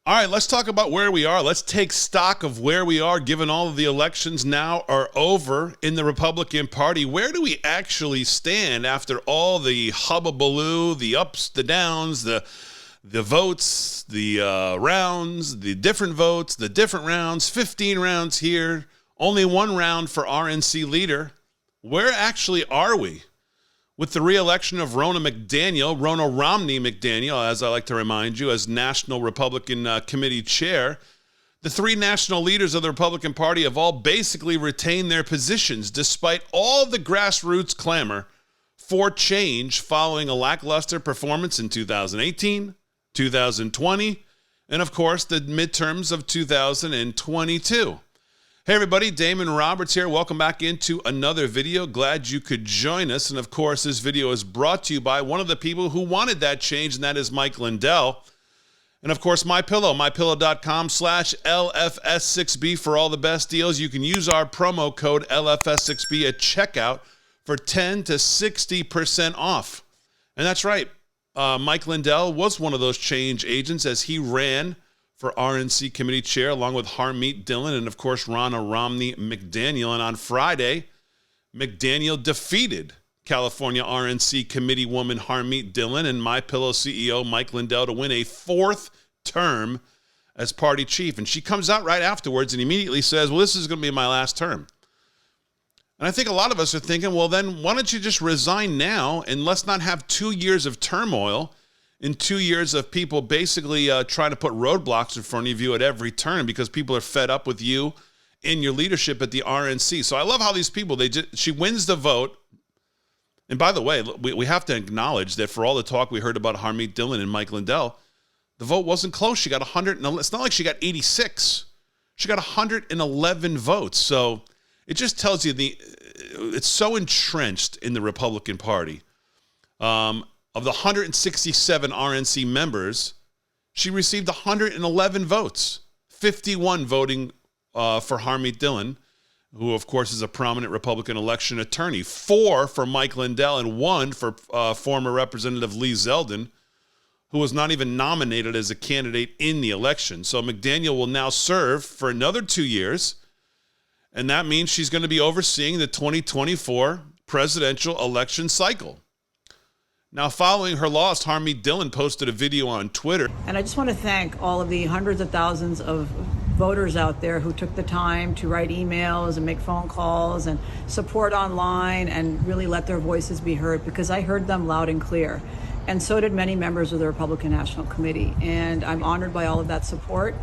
All right, let's talk about where we are. Let's take stock of where we are, given all of the elections now are over in the Republican Party. Where do we actually stand after all the hubbubaloo, the ups, the downs, the votes, the rounds, the different votes, the different rounds, 15 rounds here, only one round for RNC leader. Where actually are we? With the re-election of Ronna Romney McDaniel, as I like to remind you, as National Republican Committee Chair, the three national leaders of the Republican Party have all basically retained their positions despite all the grassroots clamor for change following a lackluster performance in 2018, 2020, and of course the midterms of 2022. Hey everybody, Damon Roberts here. Welcome back into another video. Glad you could join us. And of course, this video is brought to you by one of the people who wanted that change, and that is Mike Lindell. And of course, MyPillow, mypillow.com/LFS6B for all the best deals. You can use our promo code LFS6B at checkout for 10 to 60% off. And that's right. Mike Lindell was one of those change agents as he ran for RNC Committee Chair, along with Harmeet Dillon and, of course, Ronna Romney McDaniel. And on Friday, McDaniel defeated California RNC Committee woman Harmeet Dillon and MyPillow CEO Mike Lindell to win a fourth term as party chief. And she comes out right afterwards and immediately says, well, this is going to be my last term. And I think a lot of us are thinking, well, then why don't you just resign now and let's not have 2 years of turmoil in 2 years of people basically trying to put roadblocks in front of you at every turn because people are fed up with you in your leadership at the RNC. So I love how these people, she wins the vote. And by the way, we have to acknowledge that for all the talk we heard about Harmeet Dillon and Mike Lindell, the vote wasn't close. She got 100. It's not like she got 86. She got 111 votes. So it just tells you it's so entrenched in the Republican Party. Of the 167 RNC members, she received 111 votes, 51 voting for Harmeet Dillon, who, of course, is a prominent Republican election attorney, 4 for Mike Lindell, and 1 for former Representative Lee Zeldin, who was not even nominated as a candidate in the election. So McDaniel will now serve for another 2 years, and that means she's going to be overseeing the 2024 presidential election cycle. Now, following her loss, Harmeet Dillon posted a video on Twitter. And I just want to thank all of the hundreds of thousands of voters out there who took the time to write emails and make phone calls and support online and really let their voices be heard, because I heard them loud and clear. And so did many members of the Republican National Committee. And I'm honored by all of that support.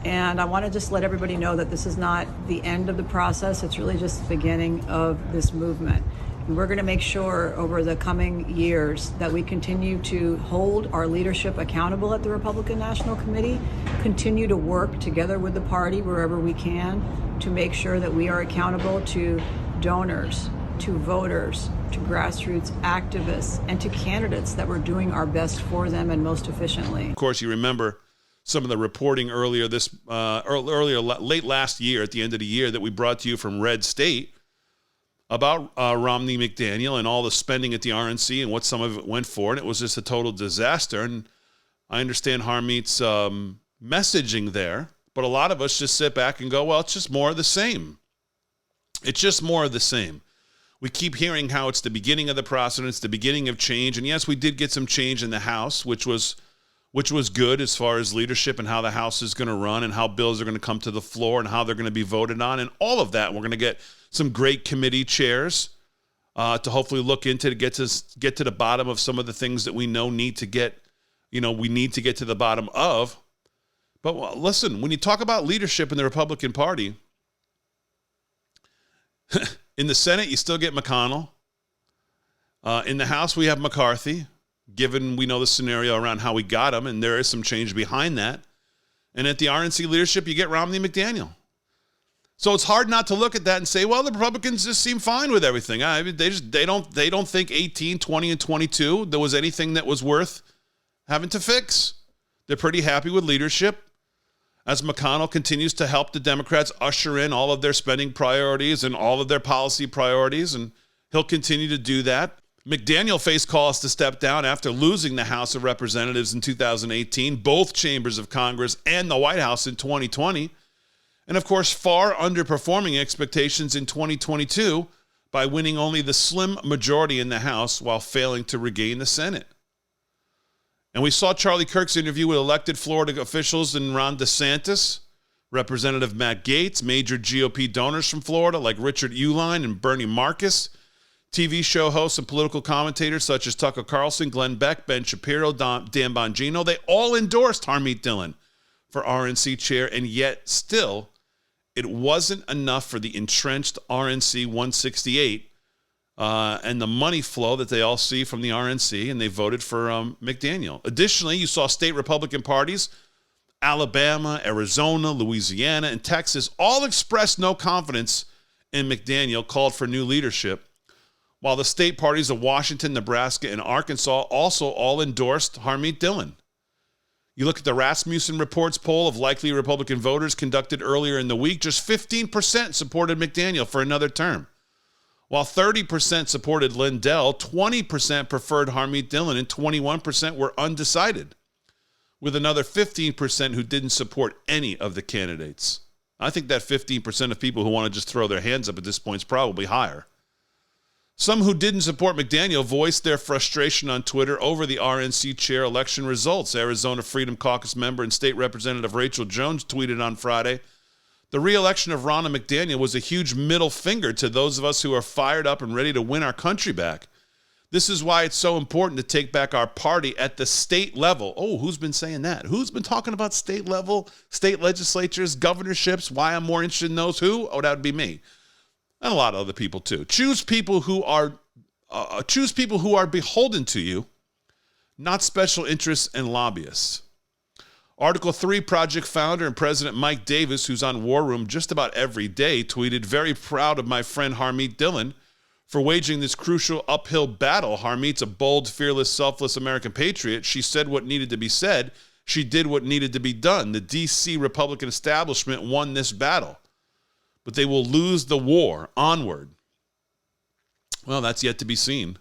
And I want to just let everybody know that this is not the end of the process. It's really just the beginning of this movement. We're going to make sure over the coming years that we continue to hold our leadership accountable at the Republican National Committee, continue to work together with the party wherever we can to make sure that we are accountable to donors, to voters, to grassroots activists, and to candidates that we're doing our best for them and most efficiently. Of course, you remember some of the reporting late last year, at the end of the year, that we brought to you from Red State about Romney McDaniel and all the spending at the RNC and what some of it went for, and it was just a total disaster. And I understand Harmeet's messaging there, but a lot of us just sit back and go, well, it's just more of the same. It's just more of the same. We keep hearing how it's the beginning of the process, it's the beginning of change, and yes, we did get some change in the House, which was good as far as leadership and how the House is going to run and how bills are going to come to the floor and how they're going to be voted on and all of that. We're going to get some great committee chairs to hopefully look into to get to the bottom of some of the things that we know we need to get to the bottom of. But listen, when you talk about leadership in the Republican Party, in the Senate, you still get McConnell. In the House, we have McCarthy, given we know the scenario around how we got him, and there is some change behind that. And at the RNC leadership, you get Romney McDaniel. So it's hard not to look at that and say, well, the Republicans just seem fine with everything. I mean, they don't think 18, 20, and 22 there was anything that was worth having to fix. They're pretty happy with leadership as McConnell continues to help the Democrats usher in all of their spending priorities and all of their policy priorities, and he'll continue to do that. McDaniel faced calls to step down after losing the House of Representatives in 2018, both chambers of Congress, and the White House in 2020. And of course, far underperforming expectations in 2022 by winning only the slim majority in the House while failing to regain the Senate. And we saw Charlie Kirk's interview with elected Florida officials and Ron DeSantis, Representative Matt Gaetz, major GOP donors from Florida like Richard Uihlein and Bernie Marcus, TV show hosts and political commentators such as Tucker Carlson, Glenn Beck, Ben Shapiro, Dan Bongino. They all endorsed Harmeet Dillon for RNC chair, and yet still it wasn't enough for the entrenched RNC 168 and the money flow that they all see from the RNC, and they voted for McDaniel. Additionally, you saw state Republican parties, Alabama, Arizona, Louisiana, and Texas, all expressed no confidence in McDaniel, called for new leadership, while the state parties of Washington, Nebraska, and Arkansas also all endorsed Harmeet Dillon. You look at the Rasmussen Reports poll of likely Republican voters conducted earlier in the week, just 15% supported McDaniel for another term, while 30% supported Lindell, 20% preferred Harmeet Dillon, and 21% were undecided, with another 15% who didn't support any of the candidates. I think that 15% of people who want to just throw their hands up at this point is probably higher. Some who didn't support McDaniel voiced their frustration on Twitter over the RNC chair election results. Arizona Freedom Caucus member and State Representative Rachel Jones tweeted on Friday, "The re-election of Ronna McDaniel was a huge middle finger to those of us who are fired up and ready to win our country back. This is why it's so important to take back our party at the state level." Oh, who's been saying that? Who's been talking about state level, state legislatures, governorships? Why I'm more interested in those? Who? Oh, that would be me. And a lot of other people too. Choose people who are beholden to you, not special interests and lobbyists. Article 3 Project founder and President Mike Davis, who's on War Room just about every day, tweeted, "Very proud of my friend Harmeet Dillon for waging this crucial uphill battle. Harmeet's a bold, fearless, selfless American patriot. She said what needed to be said. She did what needed to be done. The D.C. Republican establishment won this battle, but they will lose the war. Onward." Well, that's yet to be seen.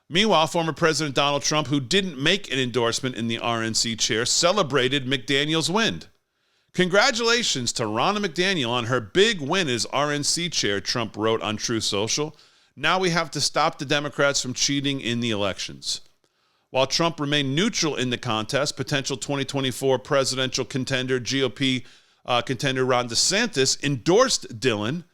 Meanwhile, former President Donald Trump, who didn't make an endorsement in the RNC chair, celebrated McDaniel's win. "Congratulations to Ronna McDaniel on her big win as RNC chair," Trump wrote on Truth Social. "Now we have to stop the Democrats from cheating in the elections." While Trump remained neutral in the contest, potential 2024 presidential contender, GOP contender Ron DeSantis endorsed Dillon,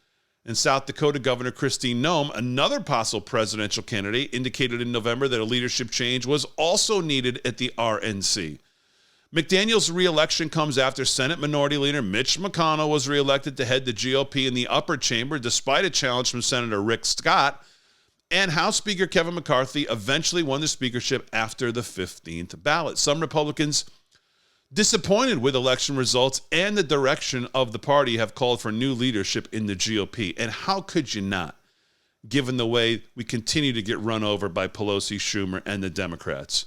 and South Dakota Governor Kristi Noem, another possible presidential candidate, indicated in November that a leadership change was also needed at the RNC. McDaniel's re-election comes after Senate Minority Leader Mitch McConnell was re-elected to head the GOP in the upper chamber despite a challenge from Senator Rick Scott, and House Speaker Kevin McCarthy eventually won the speakership after the 15th ballot. Some Republicans disappointed with election results and the direction of the party have called for new leadership in the GOP. And how could you not, given the way we continue to get run over by Pelosi, Schumer, and the Democrats?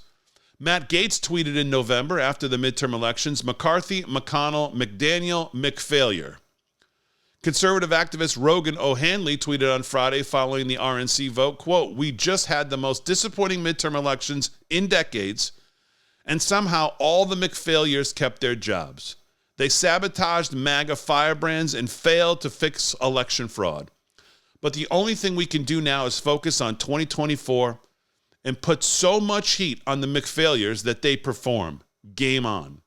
Matt Gaetz tweeted in November after the midterm elections, "McCarthy, McConnell, McDaniel, McFailure." Conservative activist Rogan O'Hanley tweeted on Friday following the RNC vote, quote, "We just had the most disappointing midterm elections in decades, and somehow all the McFailures kept their jobs. They sabotaged MAGA firebrands and failed to fix election fraud. But the only thing we can do now is focus on 2024 and put so much heat on the McFailures that they perform. Game on."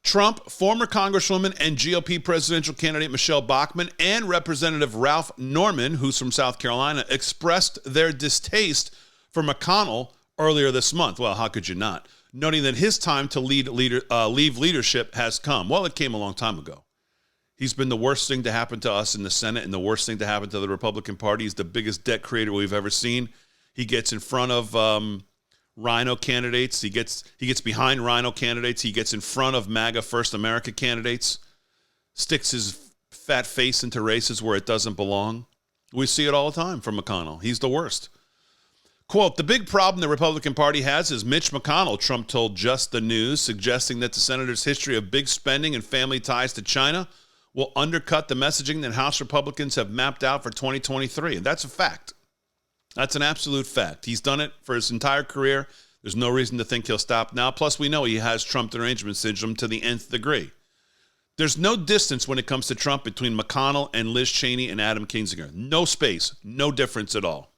Trump, former Congresswoman and GOP presidential candidate Michelle Bachmann, and Representative Ralph Norman, who's from South Carolina, expressed their distaste for McConnell earlier this month. Well, how could you not? Noting that his time to leave leadership has come. Well, it came a long time ago. He's been the worst thing to happen to us in the Senate and the worst thing to happen to the Republican Party. He's the biggest debt creator we've ever seen. He gets in front of Rhino candidates. He gets behind Rhino candidates. He gets in front of MAGA First America candidates. Sticks his fat face into races where it doesn't belong. We see it all the time from McConnell. He's the worst. Quote, "The big problem the Republican Party has is Mitch McConnell," Trump told Just the News, suggesting that the senator's history of big spending and family ties to China will undercut the messaging that House Republicans have mapped out for 2023. And that's a fact. That's an absolute fact. He's done it for his entire career. There's no reason to think he'll stop now. Plus, we know he has Trump derangement syndrome to the nth degree. There's no distance when it comes to Trump between McConnell and Liz Cheney and Adam Kinzinger. No space, no difference at all.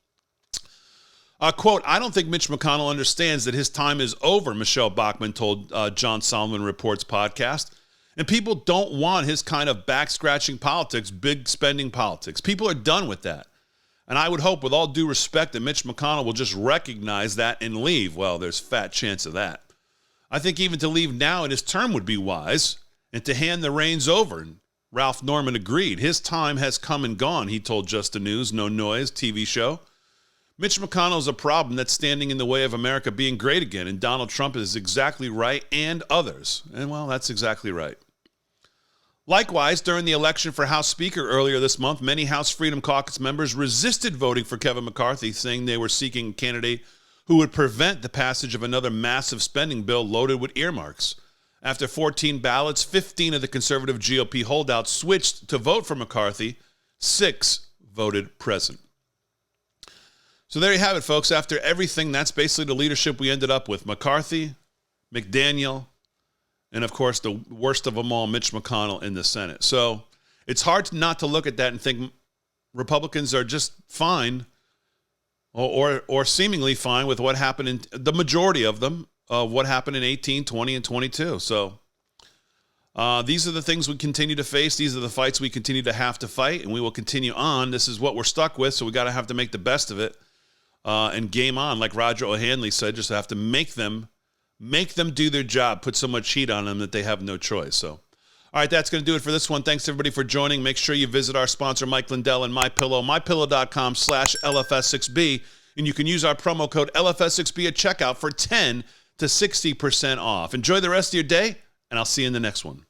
Quote, I don't think Mitch McConnell understands that his time is over, Michelle Bachmann told John Solomon Reports podcast. And people don't want his kind of back-scratching politics, big spending politics. People are done with that. And I would hope, with all due respect, that Mitch McConnell will just recognize that and leave. Well, there's fat chance of that. I think even to leave now in his term would be wise, and to hand the reins over. And Ralph Norman agreed. His time has come and gone, he told Just the News, No Noise TV show. Mitch McConnell is a problem that's standing in the way of America being great again, and Donald Trump is exactly right, and others. And, well, that's exactly right. Likewise, during the election for House Speaker earlier this month, many House Freedom Caucus members resisted voting for Kevin McCarthy, saying they were seeking a candidate who would prevent the passage of another massive spending bill loaded with earmarks. After 14 ballots, 15 of the conservative GOP holdouts switched to vote for McCarthy. 6 voted present. So there you have it, folks. After everything, that's basically the leadership we ended up with. McCarthy, McDaniel, and, of course, the worst of them all, Mitch McConnell in the Senate. So it's hard not to look at that and think Republicans are just fine or seemingly fine with what happened in the majority of them, what happened in 18, 20, and 22. So these are the things we continue to face. These are the fights we continue to have to fight, and we will continue on. This is what we're stuck with, so we got to have to make the best of it and game on. Like Roger O'Hanley said, just have to make them do their job, put so much heat on them that they have no choice. So, all right, that's going to do it for this one. Thanks, everybody, for joining. Make sure you visit our sponsor, Mike Lindell, and MyPillow, mypillow.com/LFS6B, and you can use our promo code LFS6B at checkout for 10 to 60% off. Enjoy the rest of your day, and I'll see you in the next one.